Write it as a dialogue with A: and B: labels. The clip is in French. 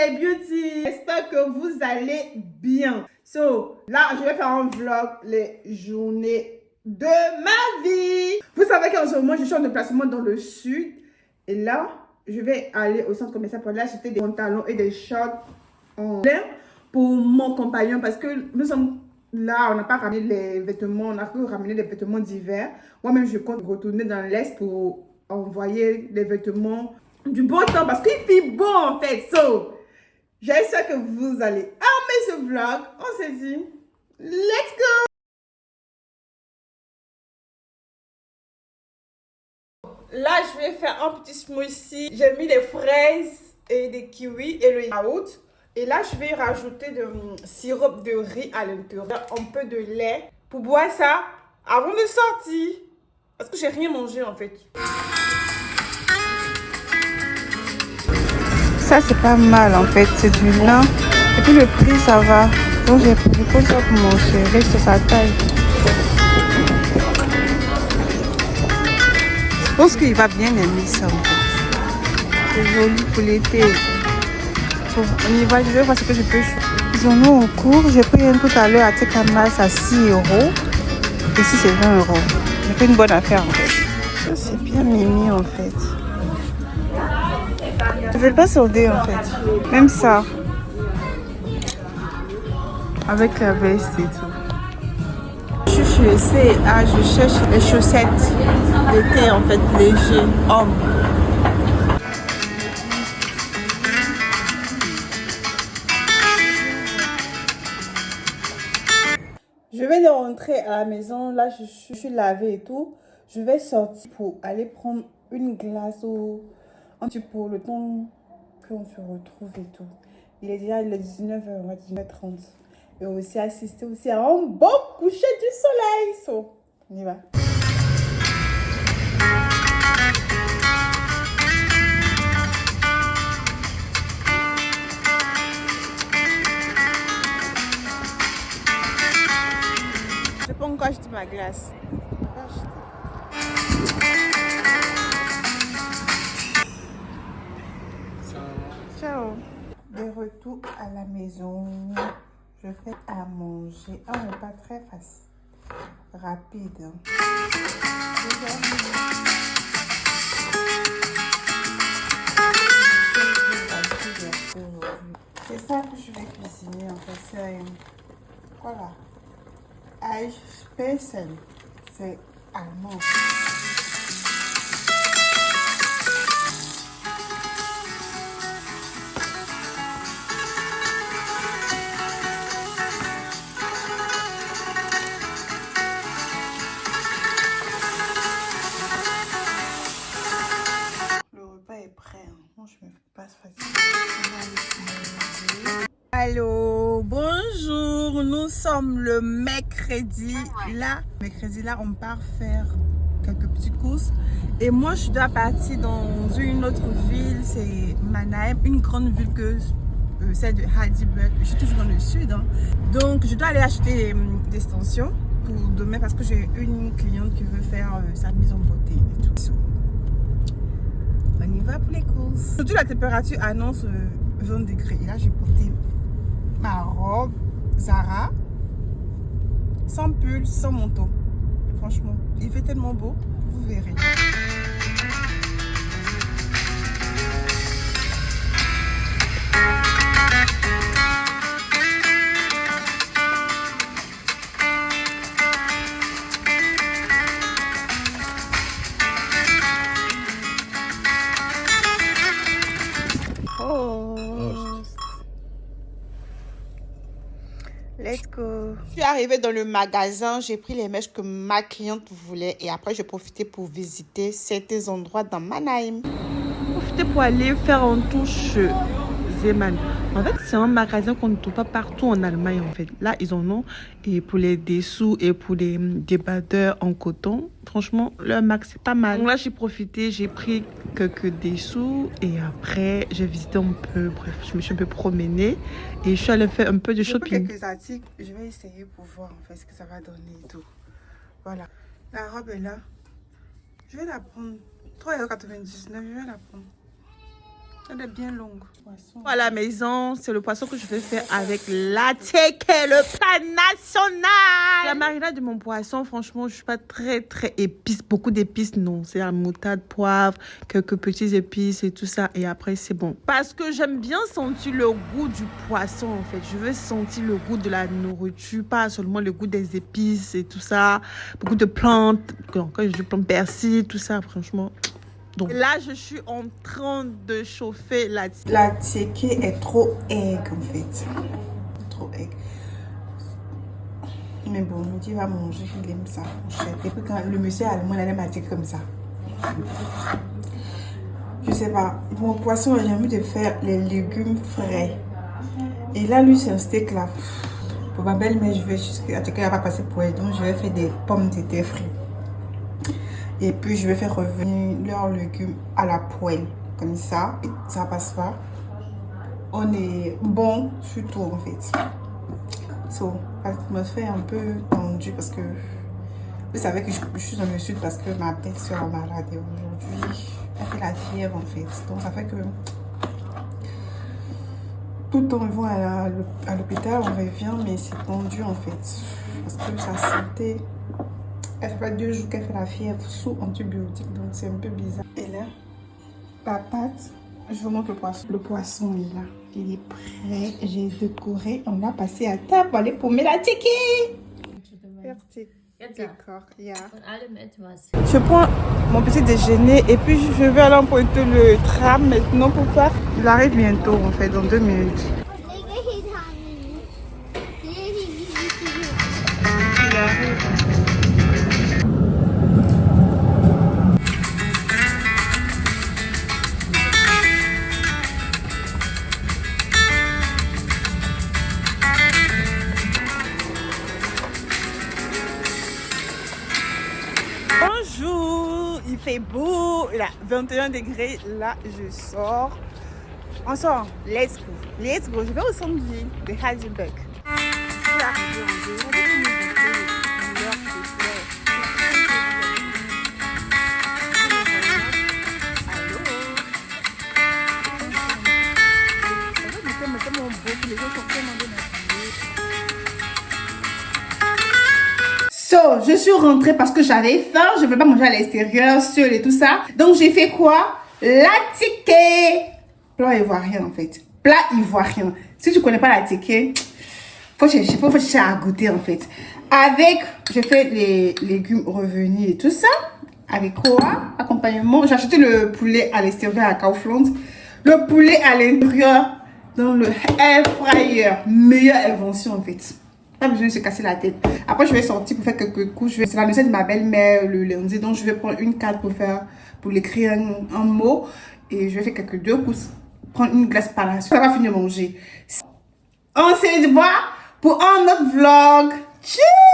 A: les beauty, j'espère que vous allez bien. So, là, je vais faire un vlog les journées de ma vie. Vous savez qu'en ce moment, je suis en déplacement dans le sud. Et là, je vais aller au centre commercial pour aller acheter des pantalons et des shorts en lin pour mon compagnon parce que nous sommes là, on n'a pas ramené les vêtements, on a que ramené les vêtements d'hiver. Moi-même, je compte retourner dans l'Est pour envoyer les vêtements du beau temps parce qu'il fait beau en fait. So, j'espère que vous allez aimer ce vlog. On se dit, let's go! Là, je vais faire un petit smoothie. J'ai mis des fraises et des kiwis et le yaourt. Et là, je vais rajouter de sirop de riz à l'intérieur, un peu de lait pour boire ça avant de sortir. Parce que j'ai rien mangé en fait.
B: Ça, c'est pas mal en fait, c'est du lin. Et puis le prix, ça va. Donc j'ai pris ça pour mon chéri, c'est sa taille. Je pense qu'il va bien aimer ça en fait. C'est joli pour l'été. On y va, je vais voir ce que je peux. Ils en ont en cours. J'ai pris un tout à l'heure à Tekamas à 6 €. Ici, c'est 20 €. J'ai fait une bonne affaire en fait. Ça, c'est bien mimi en fait. Je ne vais pas solder en fait. Même ça. Avec la veste et tout. Je suis chez C&A, je cherche les chaussettes d'été en fait, léger, homme.
A: Je vais de rentrer à la maison. Là, je suis lavée et tout. Je vais sortir pour aller prendre une glace ou un petit peu le temps qu'on se retrouve et tout. Il est déjà 19h, 19h30. Et aussi assister aussi à un beau coucher du soleil. So, on y va.
B: Je peux encore acheter ma glace. Ciao.
A: De retour à la maison. Je fais à manger. Un repas très facile. Rapide. C'est ça que je vais cuisiner en fait. C'est quoi là? Eispeisen. C'est allemand. Le repas est prêt. Moi, je me passe facile. Allô, bonjour. Nous sommes le mercredi. Là, on part faire quelques petites courses. Et moi, je dois partir dans une autre ville. C'est Mannheim, une grande ville que celle de Heidelberg. Je suis toujours dans le sud. Hein. Donc, je dois aller acheter des extensions pour demain parce que j'ai une cliente qui veut faire sa mise en beauté et tout. On y va pour les courses. Aujourd'hui, la température annonce 20 degrés. Et là, j'ai porté ma robe Zara, sans pull, sans manteau. Franchement, il fait tellement beau, vous verrez.
B: Let's go. Je suis arrivée dans le magasin, j'ai pris les mèches que ma cliente voulait et après j'ai profité pour visiter certains endroits dans Mannheim. J'ai profité pour aller faire un tour chez Zeman. En fait, c'est un magasin qu'on ne trouve pas partout en Allemagne en fait. Là, ils en ont et pour les dessous et pour les débardeurs en coton. Franchement, leur marque, c'est pas mal. Donc là, j'ai profité, j'ai pris quelques dessous et après, j'ai visité un peu. Bref, je me suis un peu promenée et je suis allée faire un peu de shopping.
A: Quelques articles, je vais essayer pour voir en fait ce que ça va donner et tout. Voilà. La robe est là. Je vais la prendre. 3,99 €, je vais la prendre. Elle est bien longue.
B: À la maison, c'est le poisson que je vais faire avec la teke, le plat national. La marinade de mon poisson, franchement, je suis pas très épice. Beaucoup d'épices, non. C'est la moutarde, poivre, quelques petits épices et tout ça. Et après, c'est bon. Parce que j'aime bien sentir le goût du poisson, en fait. Je veux sentir le goût de la nourriture, pas seulement le goût des épices et tout ça. Beaucoup de plantes. Quand je dis plantes, persil, tout ça, franchement. Donc là, je suis en train de chauffer la
A: teke est trop egg en fait. Trop egg. Mais bon, il va manger, il aime ça. Et puis quand le monsieur allemand, il aime la teke comme ça. Je sais pas. Pour mon poisson, j'ai envie de faire les légumes frais. Et là, lui, c'est un steak là. Pour ma belle-mère, je vais jusqu'à la teke, elle va pas passer pour elle. Donc, je vais faire des pommes de terre frites. Et puis je vais faire revenir leurs légumes à la poêle. Comme ça, ça passe pas. On est bon sur tout en fait. So, l'atmosphère est un peu tendue parce que vous savez que je suis dans le sud parce que ma belle-soeur est malade et aujourd'hui elle fait la fièvre en fait. Donc ça fait que tout le temps ils vont à l'hôpital, on revient mais c'est tendu en fait. Parce que sa santé... Elle fait 2 jours qu'elle fait la fièvre sous antibiotiques, donc c'est un peu bizarre. Et là, la pâte, je vous montre le poisson. Le poisson est là, il est prêt, j'ai décoré, on va passer à table, aller pour la teke. Merci. D'accord, yeah. Je prends mon petit déjeuner et puis je vais aller emprunter le tram maintenant pour faire. Il arrive bientôt en fait, dans 2 minutes. Il arrive. Bonjour, il fait beau, il a 21 degrés, là je sors. On sort, let's go, je vais au centre-ville de Heidelberg. Je suis arrivée en deux, on va vous montrer l'heure de fleurs. Allô? Je vais mettre mon beau, les gens sont tellement bien habillés. So, je suis rentrée parce que j'avais faim, je ne veux pas manger à l'extérieur, seule et tout ça. Donc, j'ai fait quoi? La teke. Plat ivoirien, en fait. Plat ivoirien. Si tu ne connais pas la teke, faut chercher à goûter, en fait. Avec, je fais les légumes revenus et tout ça. Avec quoi? Accompagnement. J'ai acheté le poulet à l'extérieur à Kaufland. Le poulet à l'intérieur dans le air fryer. Meilleure invention, en fait. Pas besoin de se casser la tête. Après, je vais sortir pour faire quelques coups. C'est l'anniversaire de ma belle-mère le lundi. Donc, je vais prendre une carte pour l'écrire un mot. Et je vais faire quelques 2 coups. Prendre une glace par la suite. Ça va finir de manger. On se voit pour un autre vlog. Tchuss!